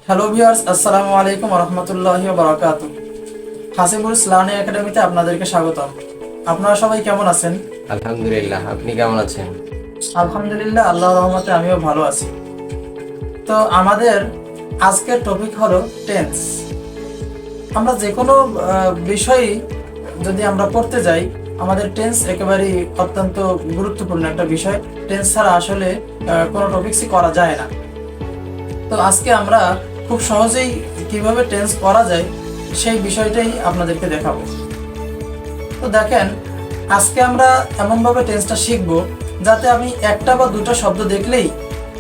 Hello viewers, আসসালামু আলাইকুম ওয়া রাহমাতুল্লাহি ওয়া বারাকাতুহু। হাসিবুলস লার্নিং একাডেমিতে আপনাদেরকে স্বাগতম। আপনারা সবাই কেমন আছেন? আলহামদুলিল্লাহ, আপনি কেমন আছেন? আলহামদুলিল্লাহ, আল্লাহর রহমতে আমিও ভালো আছি। তো আমাদের আজকের টপিক হলো টেন্স। আমরা যে কোনো বিষয়ই যদি আমরা পড়তে যাই, আমাদের টেন্স একেবারেই অত্যন্ত গুরুত্বপূর্ণ একটা বিষয়। টেন্স ছাড়া আসলে কোনো টপিকসই করা যায় না। তো আজকে আমরা খুব সহজেই কিভাবে টেন্স করা যায় সেই বিষয়টাই আপনাদেরকে দেখাবো। তো দেখেন, আজকে আমরা এমনভাবে টেন্সটা শিখব যাতে আপনি একটা বা দুটো শব্দ দেখলেই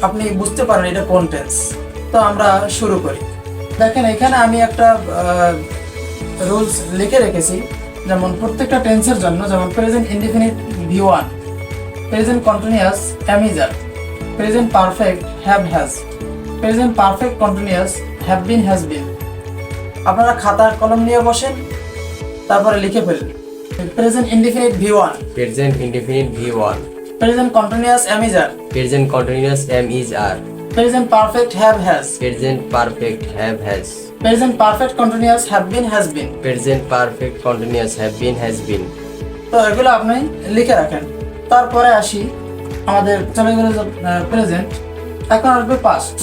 আপনি বুঝতে পারেন এটা কোন টেন্স। তো আমরা শুরু করি। দেখেন, এখানে আমি একটা রুলস লিখে রেখেছি। যেমন প্রত্যেকটা টেন্সের জন্য, যেমন present indefinite V1, present continuous am is are, present perfect have has, present perfect continuous have been has been। আপনারা খাতা কলম নিয়ে বসেন, তারপরে লিখে ফেলুন। Present indefinite V1, present indefinite V1, present continuous am is are, present continuous am is are, present perfect have has, present perfect have has, present perfect continuous have been has been। Present perfect continuous have been has been। তো এগুলো আপনি লিখে রাখেন। তারপরে আসি, আমাদের চলে গেল প্রেজেন্ট, এখন আসবে পাস্ট।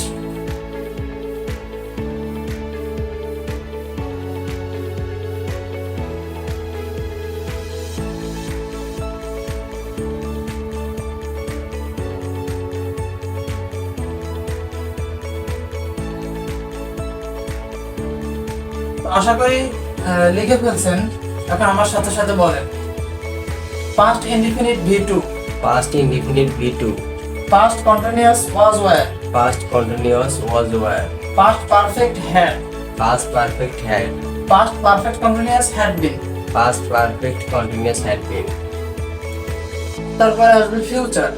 আশা করি লিখে ফেলছেন। এখন আমার সাথে সাথে বলেন, past indefinite V2, past indefinite V2, past continuous was were, past continuous was were, past perfect had, past perfect had, past perfect continuous had been। Past perfect continuous had been। তারপরে আসবে future.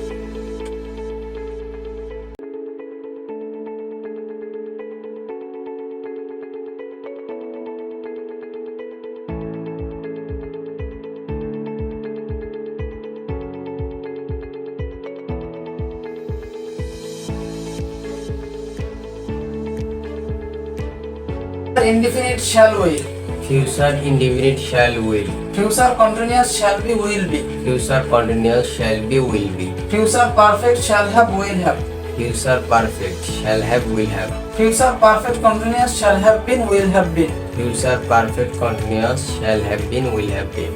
Indefinite shall will, future indefinite shall will, future continuous shall be will be, future continuous shall be will be, future perfect shall have will have, future perfect shall have will have, future perfect continuous shall have been will have been। Future perfect continuous shall have been will have been।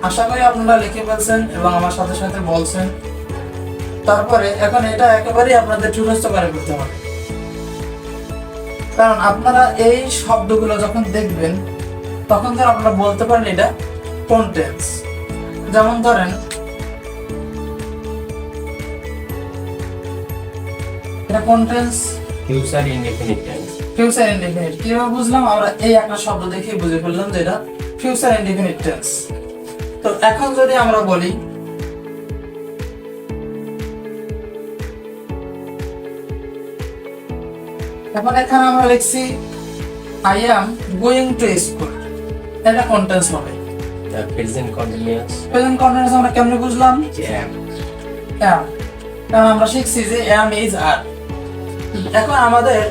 আশা করি আপনারা লিখে ফেলছেন এবং আমার সাথে সাথে বলছেন। তারপরে এখন এটা একেবারেই আপনাদের মুখস্থ করে করতে হবে, কারণ আপনারা এই শব্দগুলো যখন দেখবেন তখন ধর আপনারা বলতে পারেন এটা কোন টেন্স। যেমন ধরেন, এটা কোন tense? Future indefinite tense. Future indefinite. কিভাবে বুঝলাম? আমরা এই একটা শব্দ দেখে বুঝে ফেললাম যে এটা ফিউচার ইনডিফিনিট টেন্স। তো এখন যদি আমরা বলি, এখন এখানে আমরা লিখছি I am going to school, এটা কোন টেন্স হবে? Present continuous. প্রেজেন্ট কন্টিনিউয়াস আমরা কেমনে বুঝলাম? am, অ্যাম, কারণ আমরা শিখছি যে অ্যাম ইজ আর। এখন আমাদের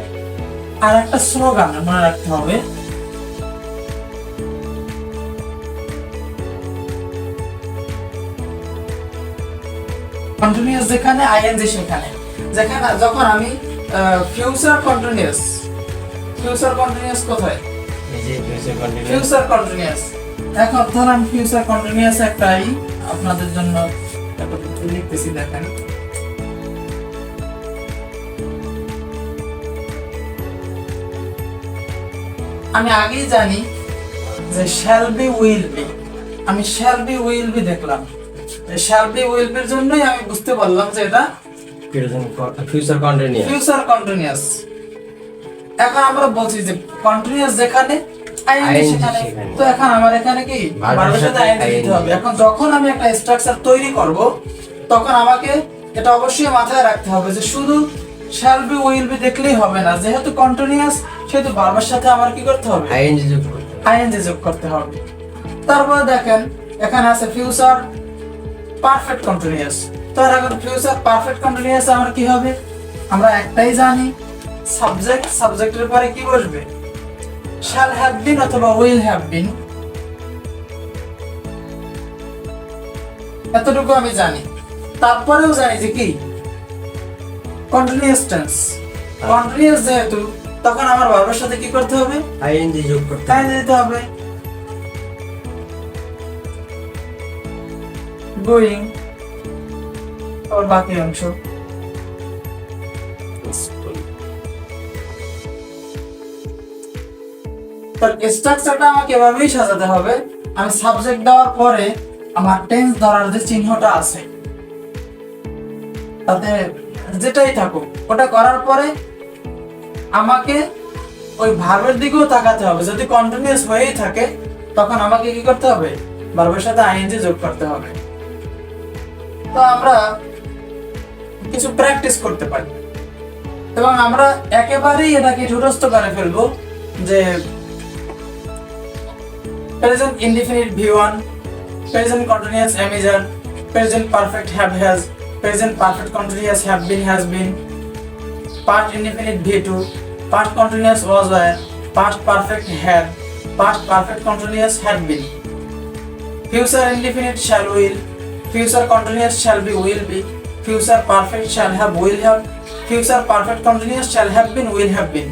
আর একটা স্লোগান মনে রাখতে হবে। কন্টিনিউয়াস যেখানে, আইএনজি সেখানে। যেখানে যখন আমি ফিউচার কন্টিনিউয়াস, ফিউচার কন্টিনিউয়াস কোথায়? এই যে ফিউচার কন্টিনিউয়াস। Future continuous. এখন ধরুন ফিউচার কন্টিনিউয়াস একটাই আপনাদের জন্য লিখতেছি। দেখেন, আমি আগেই জানি যে শ্যাল বি উইল বি, আমি শ্যাল বি উইল বি দেখলাম। শ্যাল বি উইল বির জন্যই আমি বুঝতে পারলাম যে এটা ফিউচার কন্টিনিউয়াস। Future continuous. এখন আমরা বলছি যে কন্টিনিউয়াস যেখানে, আইএনজি সেখানে। তো এখন আমার এখানে কি ভার্বের সাথে আইএনজি দিতে হবে। এখন যখন আমি একটা স্ট্রাকচার তৈরি করব তখন আমাকে এটা অবশ্যই মাথায় রাখতে হবে যে শুধু শ্যাল বি উইল বি দেখলেই হবে না। যেহেতু কন্টিনিউয়াস, সেহেতু ভার্বের সাথে আমার কি করতে হবে? আইএনজি যোগ করতে হবে। আইএনজি যোগ করতে হবে। তারপরে দেখেন, এখানে আছে ফিউচার পারফেক্ট কন্টিনিউয়াস। তো এখন ফিউচার পারফেক্ট কন্টিনিউয়াস আমার কি হবে? আমরা একটাই জানি সাবজেক্ট, সাবজেক্টের পরে কি বসবে? shall have been অথবা will have been। এতটুকু আমি জানি। তারপরেও জানি যে কি কন্টিনিউয়াস টেন্স। কন্টিনিউয়াস যেহেতু, তখন আমার ভার্বের সাথে কি করতে হবে? আইএনজি যোগ করতে তাই হবে। দিতে হবে। গোয়িং, আর বাকি অংশ। তার স্ট্রাকচারটা আমাকে এভাবেই সাজাতে হবে। আমি সাবজেক্ট দেওয়ার পরে আমার টেন্স ধরার যে চিহ্নটা আছে, তাতে যেটাই থাকুক ওটা করার পরে আমাকে ওই ভার্বের দিকেও তাকাতে হবে। যদি কন্টিনিউয়াস হয়েই থাকে তখন আমাকে কি করতে হবে? ভার্বের সাথে আইএনজি যোগ করতে হবে। তো আমরা কিছু প্র্যাকটিস করতে পারি এবং আমরা একেবারেই এটাকে ঠুটস্থ করে ফেলবো যে present indefinite V1, present continuous am is are, present perfect have has, present perfect continuous have been has been, past indefinite V2, past continuous was were, past perfect had, past perfect continuous had been, future indefinite shall will, future continuous shall be will be, future perfect shall have will have, future perfect continuous shall have been will have been।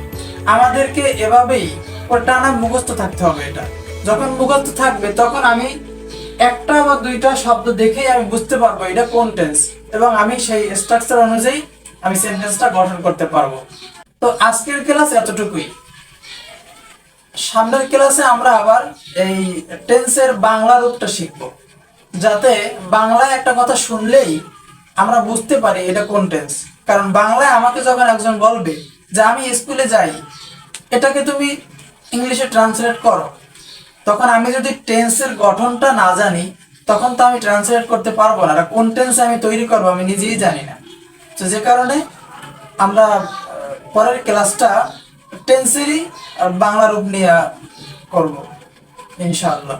আমাদেরকে এভাবেই ওটা টানা মুখস্থ থাকতে হবে। এটা যখন মুখস্থ থাকবে তখন আমি একটা বা দুইটা শব্দ দেখেই আমি বুঝতে পারবো এটা কোন টেন্স, এবং আমি সেই স্ট্রাকচার অনুযায়ী আমি সেন্টেন্সটা গঠন করতে পারবো। তো আজকের ক্লাস এতটুকুই। সামনের ক্লাসে আমরা আবার এই টেন্সের বাংলা রূপটা শিখব, যাতে বাংলায় একটা কথা শুনলেই আমরা বুঝতে পারি এটা কোন টেন্স। কারণ বাংলায় আমাকে যখন একজন বলবে যে আমি স্কুলে যাই, এটাকে তুমি ইংলিশে ট্রান্সলেট করো, তখন আমি যদি টেন্সের গঠনটা না জানি তখন তো আমি ট্রান্সলেট করতে পারবো না। আর কোন টেন্স আমি তৈরি করবো আমি নিজেই জানি না। তো যে কারণে আমরা পরের ক্লাসটা টেন্সেরই বাংলা রূপ নিয়ে করবো ইনশাআল্লাহ।